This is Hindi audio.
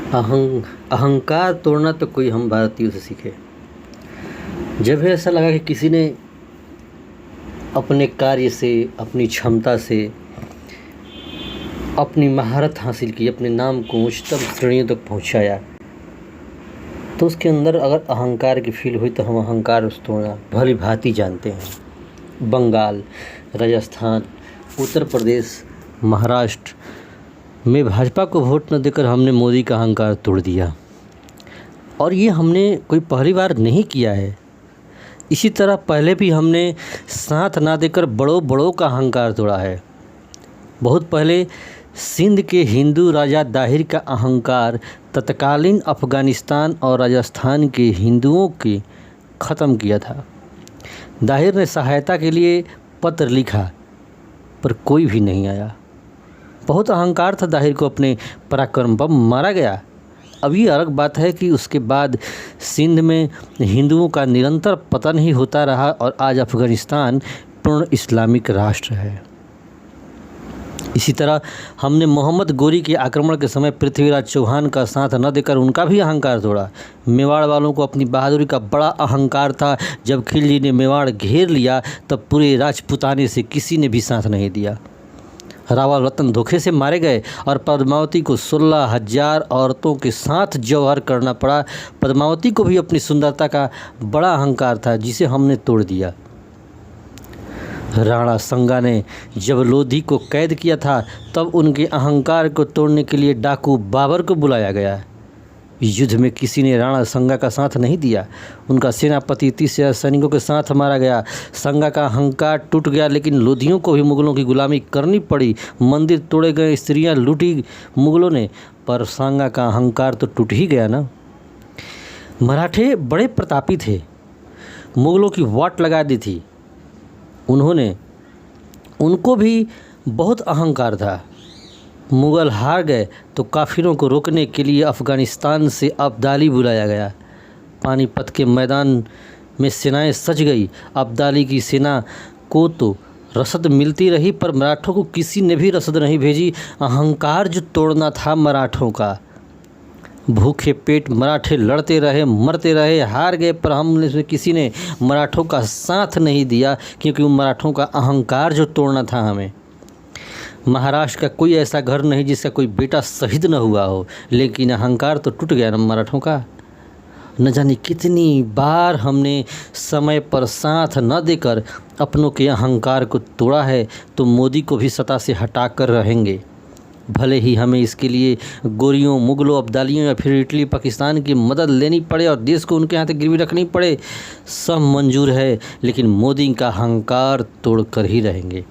अहंकार तोड़ना तो कोई हम भारतीयों से सीखे। जब भी ऐसा लगा कि किसी ने अपने कार्य से, अपनी क्षमता से, अपनी महारत हासिल की, अपने नाम को उच्चतम श्रेणियों तक पहुंचाया, तो उसके अंदर अगर अहंकार की फील हुई तो हम अहंकार उस तोड़ना भली भांति जानते हैं। बंगाल, राजस्थान, उत्तर प्रदेश, महाराष्ट्र में भाजपा को वोट न देकर हमने मोदी का अहंकार तोड़ दिया। और ये हमने कोई पहली बार नहीं किया है। इसी तरह पहले भी हमने साथ ना देकर बड़ों का अहंकार तोड़ा है। बहुत पहले सिंध के हिंदू राजा दाहिर का अहंकार तत्कालीन अफ़गानिस्तान और राजस्थान के हिंदुओं के ख़त्म किया था। दाहिर ने सहायता के लिए पत्र लिखा पर कोई भी नहीं आया। बहुत अहंकार था दाहिर को, अपने पराक्रम पर मारा गया। अब ये अलग बात है कि उसके बाद सिंध में हिंदुओं का निरंतर पतन ही होता रहा और आज अफ़गानिस्तान पूर्ण इस्लामिक राष्ट्र है। इसी तरह हमने मोहम्मद गोरी के आक्रमण के समय पृथ्वीराज चौहान का साथ न देकर उनका भी अहंकार तोड़ा। मेवाड़ वालों को अपनी बहादुरी का बड़ा अहंकार था। जब खिलजी ने मेवाड़ घेर लिया तब पूरे राजपूताने से किसी ने भी साथ नहीं दिया। रावल रतन धोखे से मारे गए और पद्मावती को 16,000 औरतों के साथ जौहर करना पड़ा। पद्मावती को भी अपनी सुंदरता का बड़ा अहंकार था जिसे हमने तोड़ दिया। राणा संगा ने जब लोधी को कैद किया था तब उनके अहंकार को तोड़ने के लिए डाकू बाबर को बुलाया गया। युद्ध में किसी ने राणा संगा का साथ नहीं दिया। उनका सेनापति 30,000 सैनिकों के साथ मारा गया। संगा का अहंकार टूट गया, लेकिन लोधियों को भी मुगलों की गुलामी करनी पड़ी। मंदिर तोड़े गए, स्त्रियां लूटी मुगलों ने, पर संगा का अहंकार तो टूट ही गया ना। मराठे बड़े प्रतापी थे, मुगलों की वाट लगा दी थी उनको भी बहुत अहंकार था। मुग़ल हार गए तो काफिरों को रोकने के लिए अफ़गानिस्तान से अब्दाली बुलाया गया। पानीपत के मैदान में सेनाएं सज गई। अब्दाली की सेना को तो रसद मिलती रही पर मराठों को किसी ने भी रसद नहीं भेजी। अहंकार जो तोड़ना था मराठों का। भूखे पेट मराठे लड़ते रहे, मरते रहे, हार गए, पर हम किसी ने मराठों का साथ नहीं दिया क्योंकि वो मराठों का अहंकार जो तोड़ना था हमें। महाराष्ट्र का कोई ऐसा घर नहीं जिसका कोई बेटा शहीद न हुआ हो, लेकिन अहंकार तो टूट गया ना मराठों का। न जाने कितनी बार हमने समय पर साथ न देकर अपनों के अहंकार को तोड़ा है, तो मोदी को भी सत्ता से हटा कर रहेंगे। भले ही हमें इसके लिए गोरियों, मुगलों, अब्दालियों या फिर इटली, पाकिस्तान की मदद लेनी पड़े और देश को उनके हाथ गिरवी रखनी पड़े, सब मंजूर है, लेकिन मोदी का अहंकार तोड़ कर ही रहेंगे।